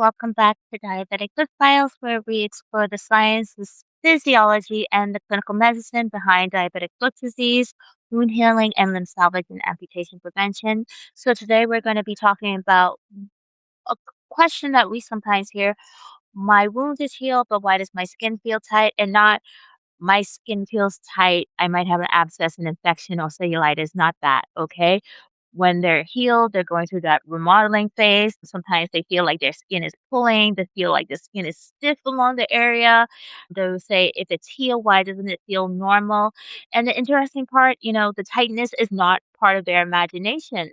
Welcome back to Diabetic Good Files, where we explore the science, the physiology, and the clinical medicine behind diabetic foot disease, wound healing, and limb salvage and amputation prevention. So, today we're going to be talking about a question that we sometimes hear. My wound is healed, but why does my skin feel tight? And not my skin feels tight. I might have an abscess, an infection, or cellulitis. Not that, okay? When they're healed, they're going through that remodeling phase. Sometimes they feel like their skin is pulling. They feel like the skin is stiff along the area. They'll say, if it's healed, why doesn't it feel normal? And the interesting part, the tightness is not part of their imagination.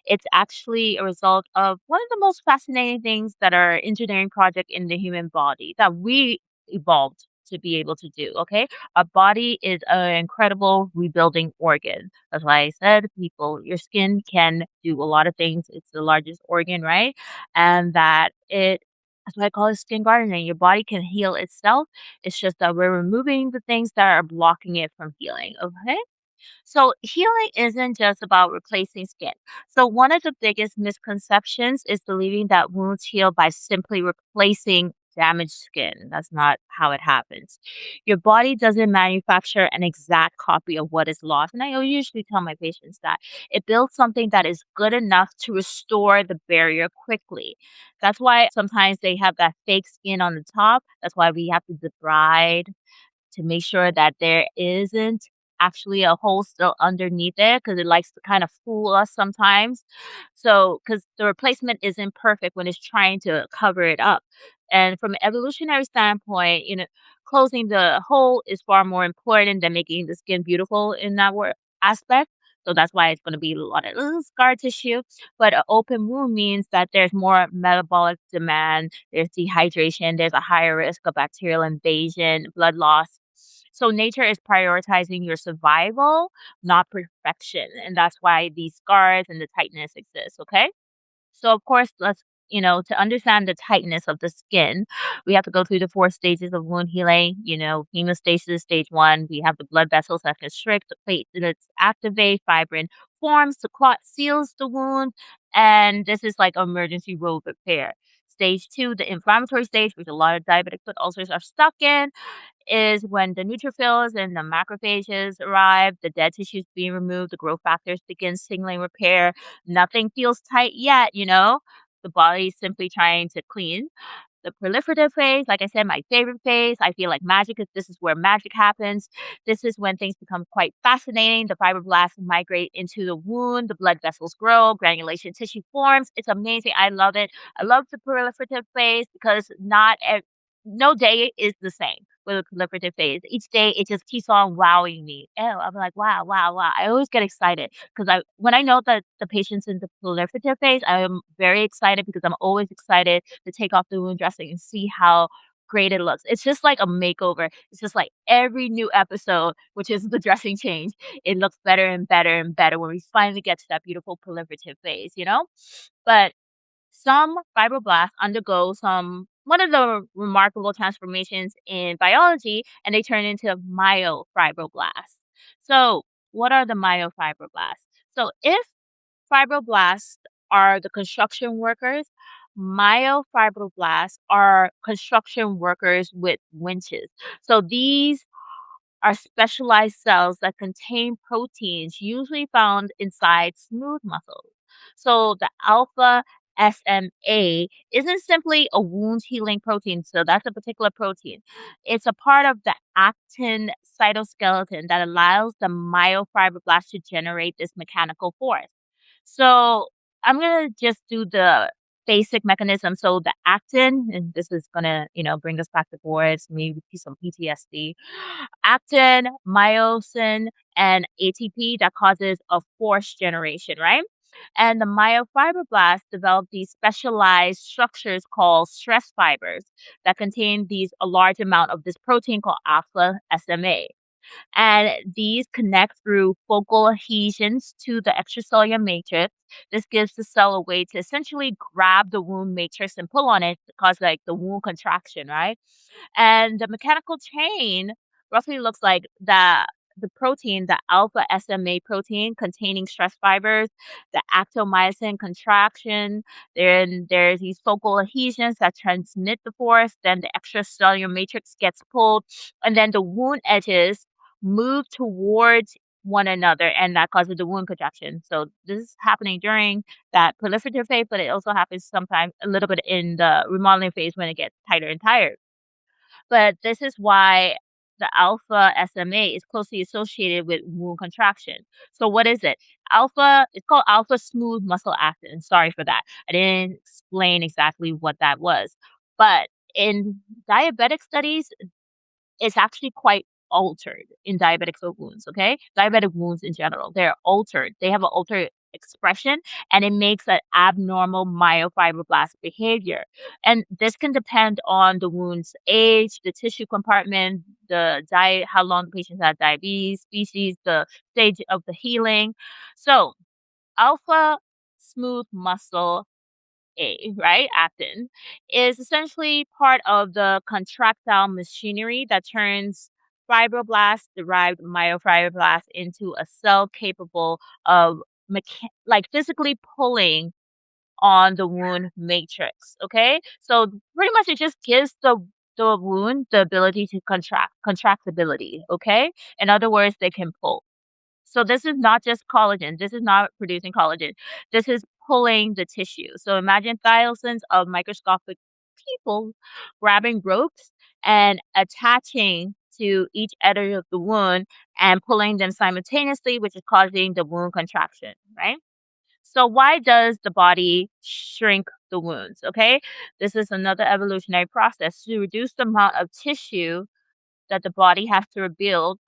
It's actually a result of one of the most fascinating things that are engineering project in the human body that we evolved to be able to do. Okay. Our body is an incredible rebuilding organ. That's why I said, people, your skin can do a lot of things. It's the largest organ, right? And that's why I call it skin gardening. Your body can heal itself. It's just that we're removing the things that are blocking it from healing. Okay. So healing isn't just about replacing skin. So one of the biggest misconceptions is believing that wounds heal by simply replacing damaged skin. That's not how it happens. Your body doesn't manufacture an exact copy of what is lost. And I usually tell my patients that it builds something that is good enough to restore the barrier quickly. That's why sometimes they have that fake skin on the top. That's why we have to debride to make sure that there isn't actually a hole still underneath it because it likes to kind of fool us sometimes. So, because the replacement isn't perfect when it's trying to cover it up. And from an evolutionary standpoint, closing the hole is far more important than making the skin beautiful in that aspect. So that's why it's going to be a lot of little scar tissue. But an open wound means that there's more metabolic demand, there's dehydration, there's a higher risk of bacterial invasion, blood loss. So nature is prioritizing your survival, not perfection. And that's why these scars and the tightness exist, okay? So of course, to understand the tightness of the skin, we have to go through the four stages of wound healing. Hemostasis, stage one, we have the blood vessels that constrict, the platelets activate, fibrin forms, the clot seals the wound, and this is like emergency road repair. Stage two, the inflammatory stage, which a lot of diabetic foot ulcers are stuck in, is when the neutrophils and the macrophages arrive, the dead tissue is being removed, the growth factors begin signaling repair. Nothing feels tight yet. The body's simply trying to clean. The proliferative phase, like I said, my favorite phase. I feel like magic is this is where magic happens. This is when things become quite fascinating. The fibroblasts migrate into the wound, the blood vessels grow, granulation tissue forms. It's amazing. I love it. I love the proliferative phase because no day is the same with a proliferative phase. Each day it just keeps on wowing me. Oh, I'm like, wow, wow, wow. I always get excited because when I know that the patient's in the proliferative phase, I am very excited because I'm always excited to take off the wound dressing and see how great it looks. It's just like a makeover. It's just like every new episode, which is the dressing change, it looks better and better and better when we finally get to that beautiful proliferative phase. But some fibroblasts undergo some one of the remarkable transformations in biology, and they turn into myofibroblasts. So, what are the myofibroblasts? So, if fibroblasts are the construction workers, myofibroblasts are construction workers with winches. So, these are specialized cells that contain proteins usually found inside smooth muscles. So the alpha SMA isn't simply a wound healing protein, so that's a particular protein. It's a part of the actin cytoskeleton that allows the myofibroblasts to generate this mechanical force. So I'm gonna just do the basic mechanism. So the actin, and this is gonna bring us back to boards, maybe some PTSD. Actin, myosin, and ATP that causes a force generation, right? And the myofibroblasts develop these specialized structures called stress fibers that contain a large amount of this protein called alpha SMA. And these connect through focal adhesions to the extracellular matrix. This gives the cell a way to essentially grab the wound matrix and pull on it to cause like the wound contraction, right? And the mechanical chain roughly looks like that. the protein, the alpha-SMA protein containing stress fibers, the actomyosin contraction. Then there's these focal adhesions that transmit the force. Then the extracellular matrix gets pulled, and then the wound edges move towards one another, and that causes the wound contraction. So this is happening during that proliferative phase, but it also happens sometimes a little bit in the remodeling phase when it gets tighter and tighter. But this is why the alpha SMA is closely associated with wound contraction. So what is it? It's called alpha smooth muscle actin. Sorry for that. I didn't explain exactly what that was. But in diabetic studies, it's actually quite altered in diabetic foot wounds, okay? Diabetic wounds in general, they're altered. They have an altered expression, and it makes an abnormal myofibroblast behavior. And this can depend on the wound's age, the tissue compartment, the diet, how long the patient had diabetes, species, the stage of the healing. So alpha smooth muscle right? Actin is essentially part of the contractile machinery that turns fibroblast-derived myofibroblasts into a cell capable of like physically pulling on the wound matrix. Okay, so pretty much it just gives the wound the ability to contractibility. Okay, in other words, they can pull. So this is not just collagen. This is not producing collagen. This is pulling the tissue. So imagine thousands of microscopic people grabbing ropes and attaching to each edge of the wound and pulling them simultaneously, which is causing the wound contraction, right? So why does the body shrink the wounds? Okay, this is another evolutionary process to reduce the amount of tissue that the body has to rebuild.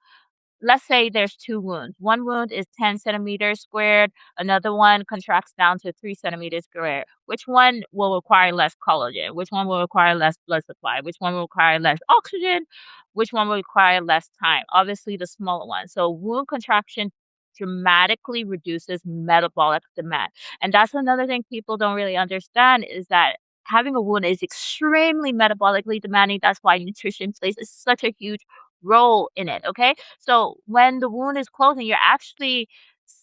Let's say there's two wounds. One wound is 10 centimeters squared. Another one contracts down to 3 centimeters squared. Which one will require less collagen? Which one will require less blood supply? Which one will require less oxygen? Which one will require less time? Obviously, the smaller one. So wound contraction dramatically reduces metabolic demand. And that's another thing people don't really understand is that having a wound is extremely metabolically demanding. That's why nutrition plays such a huge role in it. Okay. So when the wound is closing, you're actually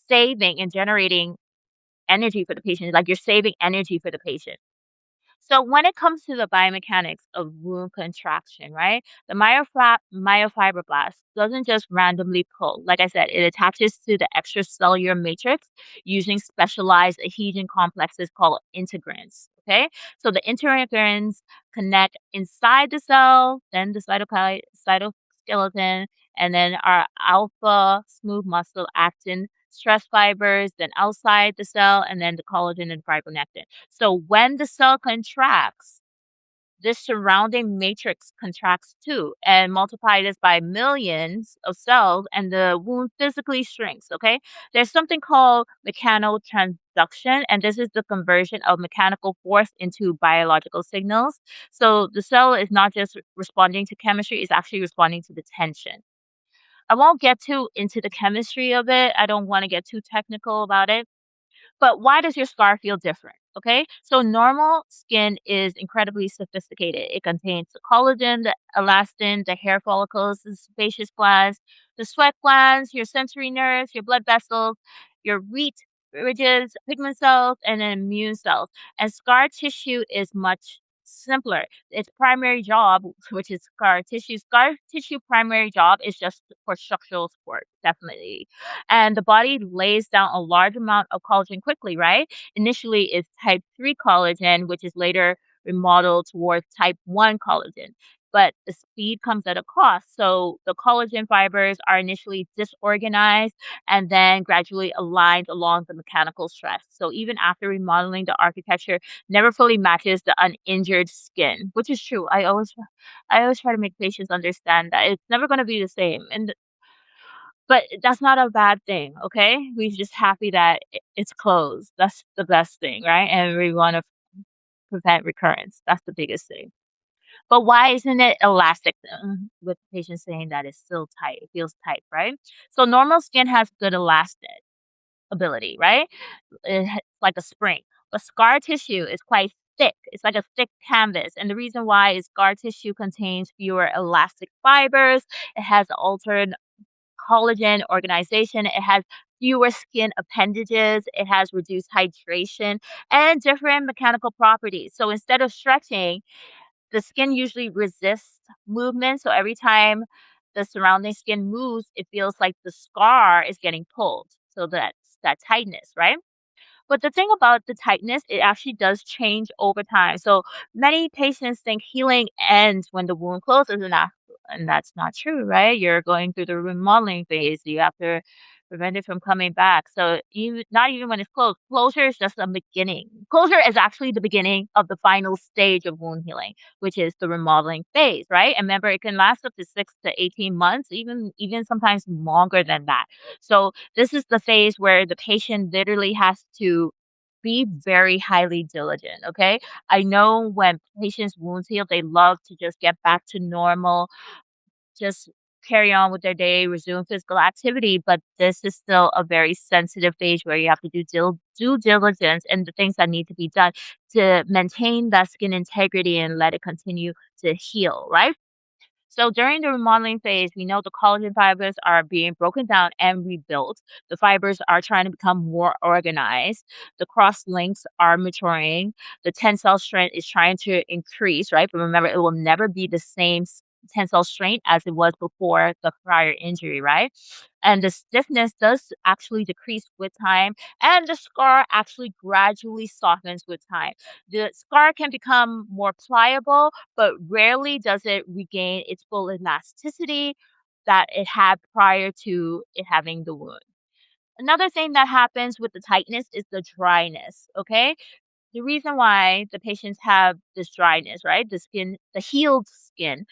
saving and generating energy for the patient. Like you're saving energy for the patient. So when it comes to the biomechanics of wound contraction, right? The myofibroblast doesn't just randomly pull. Like I said, it attaches to the extracellular matrix using specialized adhesion complexes called integrins. Okay, so the integrins connect inside the cell, then the cytoskeleton, and then our alpha smooth muscle actin stress fibers, then outside the cell, and then the collagen and fibronectin. So when the cell contracts, this surrounding matrix contracts too and multiply this by millions of cells and the wound physically shrinks, okay? There's something called mechanotransduction, and this is the conversion of mechanical force into biological signals. So the cell is not just responding to chemistry, it's actually responding to the tension. I won't get too into the chemistry of it. I don't want to get too technical about it. But why does your scar feel different? Okay, so normal skin is incredibly sophisticated. It contains the collagen, the elastin, the hair follicles, the sebaceous glands, the sweat glands, your sensory nerves, your blood vessels, your reet ridges, pigment cells, and then immune cells. And scar tissue is much simpler. Its primary job, which is scar tissue primary job is just for structural support, definitely. And the body lays down a large amount of collagen quickly, right? Initially, it's type 3 collagen, which is later remodeled towards type 1 collagen. But the speed comes at a cost. So the collagen fibers are initially disorganized and then gradually aligned along the mechanical stress. So even after remodeling, the architecture never fully matches the uninjured skin, which is true. I always try to make patients understand that it's never going to be the same. But that's not a bad thing, okay? We're just happy that it's closed. That's the best thing, right? And we want to prevent recurrence. That's the biggest thing. But why isn't it elastic? With patients saying that it's still tight, it feels tight, right? So normal skin has good elastic ability, right? It's like a spring. But scar tissue is quite thick. It's like a thick canvas. And the reason why is scar tissue contains fewer elastic fibers. It has altered collagen, organization. It has fewer skin appendages. It has reduced hydration and different mechanical properties. So instead of stretching, the skin usually resists movement. So every time the surrounding skin moves, it feels like the scar is getting pulled. So that's that tightness, right? But the thing about the tightness, it actually does change over time. So many patients think healing ends when the wound closes, and that's not true, right? You're going through the remodeling phase. You have to prevent it from coming back. So even not even when it's closed, closure is just a beginning. Closure is actually the beginning of the final stage of wound healing, which is the remodeling phase, right? And remember, it can last up to 6 to 18 months, even sometimes longer than that. So this is the phase where the patient literally has to be very highly diligent, okay? I know when patients' wounds heal, they love to just get back to normal, just carry on with their day, resume physical activity, but this is still a very sensitive phase where you have to do due diligence and the things that need to be done to maintain that skin integrity and let it continue to heal, right? So during the remodeling phase, we know the collagen fibers are being broken down and rebuilt. The fibers are trying to become more organized. The cross links are maturing. The tensile strength is trying to increase, right? But remember, it will never be the same tensile strength as it was before the prior injury, right? And the stiffness does actually decrease with time, and the scar actually gradually softens with time. The scar can become more pliable, but rarely does it regain its full elasticity that it had prior to it having the wound. Another thing that happens with the tightness is the dryness, okay? The reason why the patients have this dryness, right? The healed skin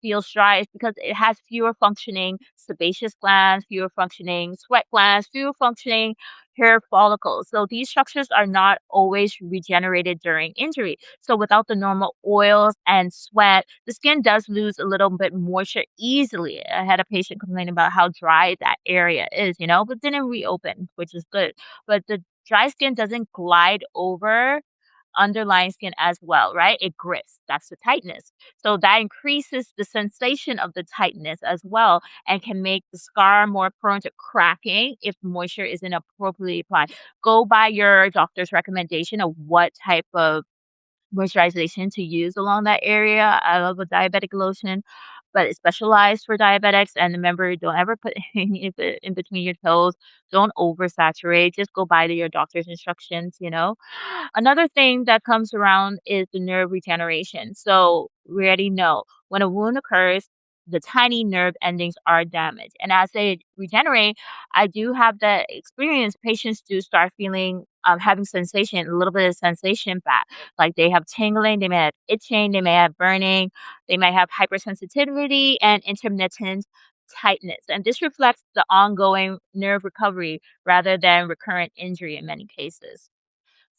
feels dry is because it has fewer functioning sebaceous glands, fewer functioning sweat glands, fewer functioning hair follicles. So these structures are not always regenerated during injury. So without the normal oils and sweat, the skin does lose a little bit moisture easily. I had a patient complain about how dry that area is, but didn't reopen, which is good. But the dry skin doesn't glide over underlying skin as well, right? It grips. That's the tightness. So that increases the sensation of the tightness as well and can make the scar more prone to cracking if moisture isn't appropriately applied. Go by your doctor's recommendation of what type of moisturization to use along that area. I love a diabetic lotion, but it's specialized for diabetics. And remember, don't ever put any of it in between your toes. Don't oversaturate. Just go by your doctor's instructions. Another thing that comes around is the nerve regeneration. So we already know when a wound occurs, the tiny nerve endings are damaged. And as they regenerate, I do have the experience. Patients do start feeling having sensation, a little bit of sensation back. Like they have tingling, they may have itching, they may have burning, they might have hypersensitivity and intermittent tightness. And this reflects the ongoing nerve recovery rather than recurrent injury in many cases.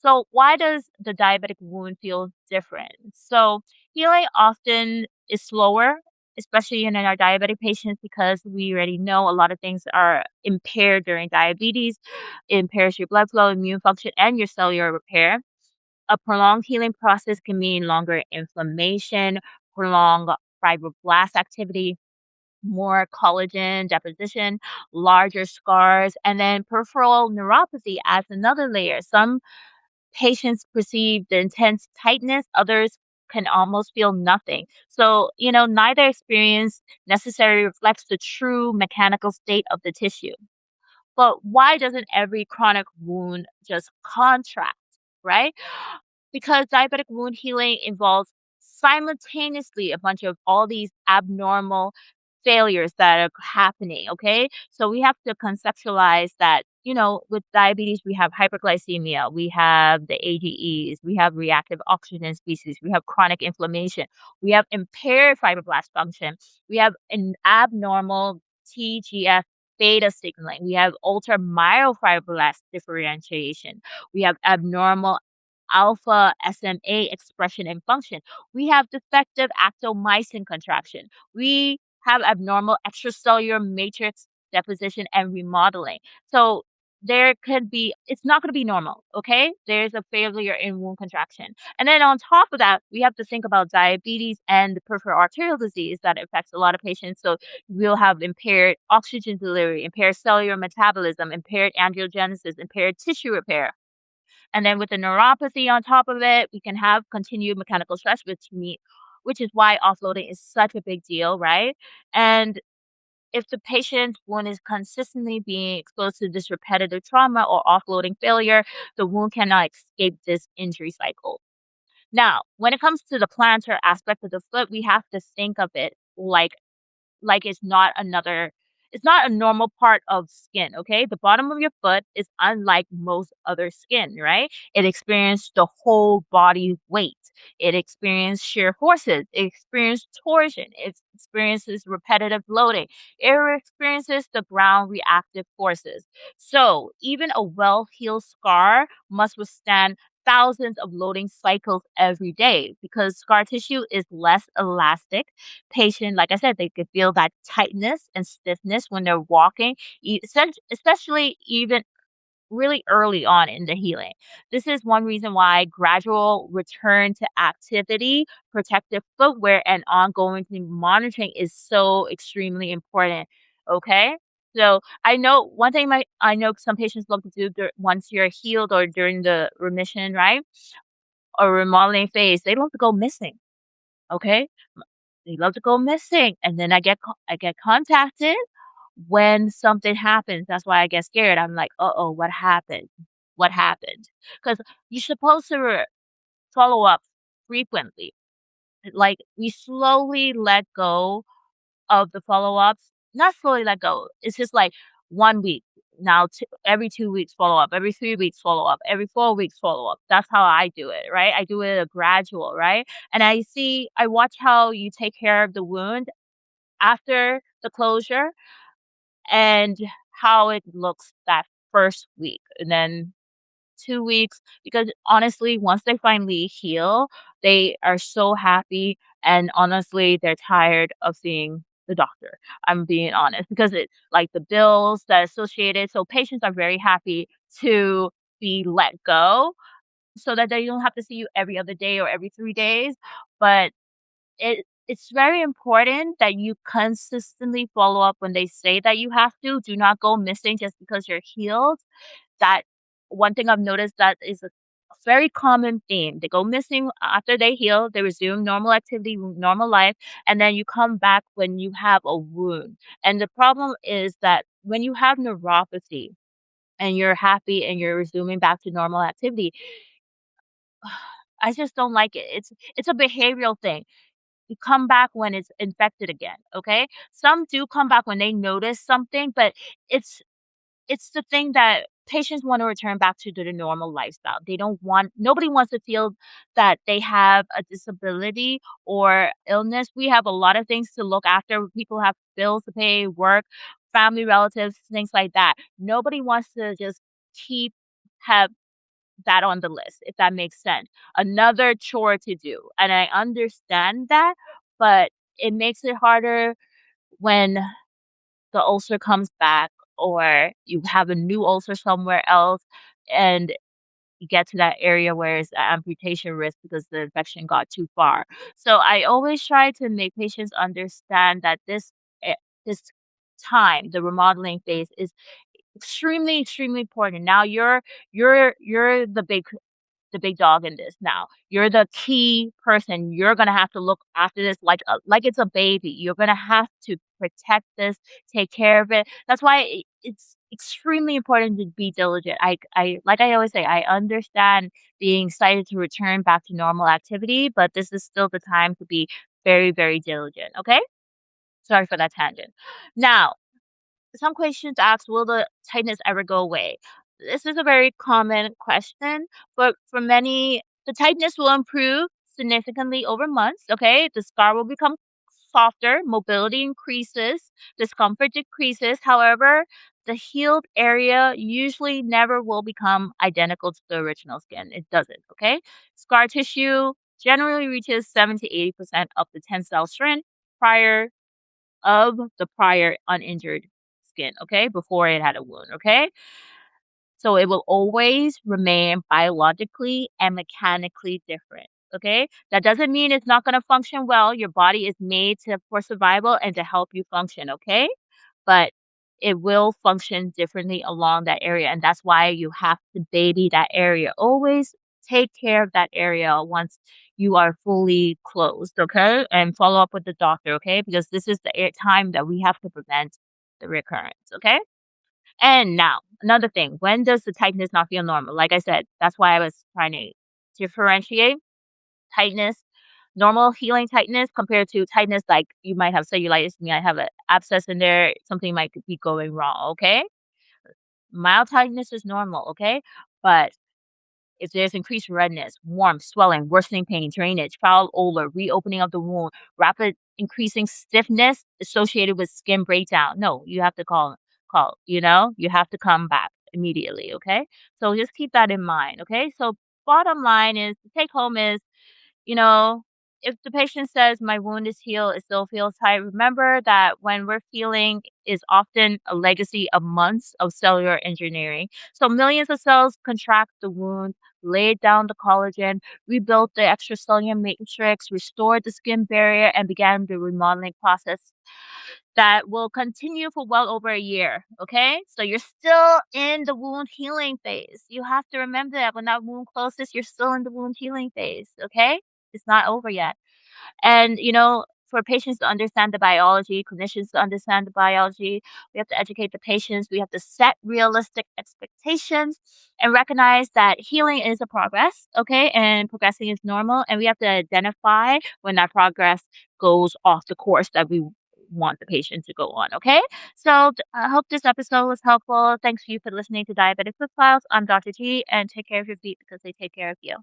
So, why does the diabetic wound feel different? So, healing often is slower, especially in our diabetic patients, because we already know a lot of things are impaired during diabetes. It impairs your blood flow, immune function, and your cellular repair. A prolonged healing process can mean longer inflammation, prolonged fibroblast activity, more collagen deposition, larger scars, and then peripheral neuropathy adds another layer. Some patients perceive the intense tightness, others can almost feel nothing. So, neither experience necessarily reflects the true mechanical state of the tissue. But why doesn't every chronic wound just contract, right? Because diabetic wound healing involves simultaneously a bunch of all these abnormal failures that are happening, okay? So we have to conceptualize that, with diabetes, we have hyperglycemia, we have the AGEs, we have reactive oxygen species, we have chronic inflammation, we have impaired fibroblast function, we have an abnormal TGF beta signaling, we have altered myofibroblast differentiation, we have abnormal alpha-SMA expression and function. We have defective actomycin contraction. We have abnormal extracellular matrix deposition and remodeling. So there could be it's not gonna be normal, okay? There's a failure in wound contraction. And then on top of that, we have to think about diabetes and the peripheral arterial disease that affects a lot of patients. So we'll have impaired oxygen delivery, impaired cellular metabolism, impaired angiogenesis, impaired tissue repair. And then with the neuropathy on top of it, we can have continued mechanical stress, which is why offloading is such a big deal, right? And if the patient's wound is consistently being exposed to this repetitive trauma or offloading failure, the wound cannot escape this injury cycle. Now, when it comes to the plantar aspect of the foot, we have to think of it like it's not a normal part of skin, okay? The bottom of your foot is unlike most other skin, right? It experiences the whole body weight. It experiences shear forces. It experiences torsion. It experiences repetitive loading. It experiences the ground reactive forces. So even a well-healed scar must withstand thousands of loading cycles every day because scar tissue is less elastic. Patient, like I said, they could feel that tightness and stiffness when they're walking, especially even really early on in the healing. This is one reason why gradual return to activity, protective footwear, and ongoing monitoring is so extremely important. Okay. So I know one thing I know some patients love to do once you're healed or during the remission, right? Or remodeling phase, they love to go missing. Okay. They love to go missing, and then I get contacted when something happens. That's why I get scared. I'm like, "Uh-oh, what happened? What happened?" Because 'Cause you're supposed to follow up frequently. Like, we slowly let go of the follow-ups, not slowly let go. It's just like 1 week, now every 2 weeks follow up, every 3 weeks follow up, every 4 weeks follow up. That's how I do it, right? I do it a gradual, right? And I watch how you take care of the wound after the closure and how it looks that first week. And then 2 weeks because honestly, once they finally heal, they are so happy, and honestly, they're tired of seeing the doctor. I'm being honest because it's like the bills that are associated. So patients are very happy to be let go so that they don't have to see you every other day or every 3 days. But it's very important that you consistently follow up when they say that you have to. Do not go missing just because you're healed. That one thing I've noticed that is a very common theme. They go missing after they heal, they resume normal activity, normal life, and then you come back when you have a wound. And the problem is that when you have neuropathy and you're happy and you're resuming back to normal activity, I just don't like it. It's a behavioral thing. You come back when it's infected again, okay? Some do come back when they notice something, but it's it's the thing that patients want to return back to the normal lifestyle. They don't want nobody wants to feel that they have a disability or illness. We have a lot of things to look after. People have bills to pay, work, family relatives, things like that. Nobody wants to just keep have that on the list, if that makes sense. Another chore to do. And I understand that, but it makes it harder when the ulcer comes back or you have a new ulcer somewhere else and you get to that area where it's a amputation risk because the infection got too far. So I always try to make patients understand that this time, the remodeling phase is extremely, extremely important. Now you're the big dog in this now. You're the key person. You're gonna have to look after this like it's a baby. You're gonna have to protect this, take care of it. That's why it's extremely important to be diligent. I like I always say, I understand being excited to return back to normal activity, but this is still the time to be very, very diligent. Okay? Sorry for that tangent. Now, some questions ask, will the tightness ever go away? This is a very common question, but for many, the tightness will improve significantly over months. Okay. The scar will become softer, mobility increases, discomfort decreases. However, the healed area usually never will become identical to the original skin. It doesn't. Okay. Scar tissue generally reaches 70 to 80% of the tensile strength prior of the prior uninjured skin, okay? Before it had a wound, okay? So it will always remain biologically and mechanically different. Okay. That doesn't mean it's not going to function well. Your body is made for survival and to help you function. Okay. But it will function differently along that area. And that's why you have to baby that area. Always take care of that area once you are fully closed. Okay. And follow up with the doctor. Okay. Because this is the time that we have to prevent the recurrence. Okay. And now, another thing, when does the tightness not feel normal? Like I said, that's why I was trying to differentiate tightness, normal healing tightness compared to tightness like you might have cellulitis, you might have an abscess in there, something might be going wrong, okay? Mild tightness is normal, okay? But if there's increased redness, warmth, swelling, worsening pain, drainage, foul odor, reopening of the wound, rapid increasing stiffness associated with skin breakdown, no, you have to you have to come back immediately, okay? So just keep that in mind, okay? So bottom line is the take home is you know, if the patient says my wound is healed, it still feels tight, remember that when we're healing is often a legacy of months of cellular engineering. So millions of cells contract the wound, laid down the collagen, rebuilt the extracellular matrix, restored the skin barrier, and began the remodeling process that will continue for well over a year. Okay. So you're still in the wound healing phase. You have to remember that when that wound closes, you're still in the wound healing phase. Okay. It's not over yet. And, for patients to understand the biology, clinicians to understand the biology, we have to educate the patients. We have to set realistic expectations and recognize that healing is a progress, okay? And progressing is normal. And we have to identify when that progress goes off the course that we want the patient to go on, okay? So I hope this episode was helpful. Thanks for listening to Diabetic Foot Files. I'm Dr. G, and take care of your feet because they take care of you.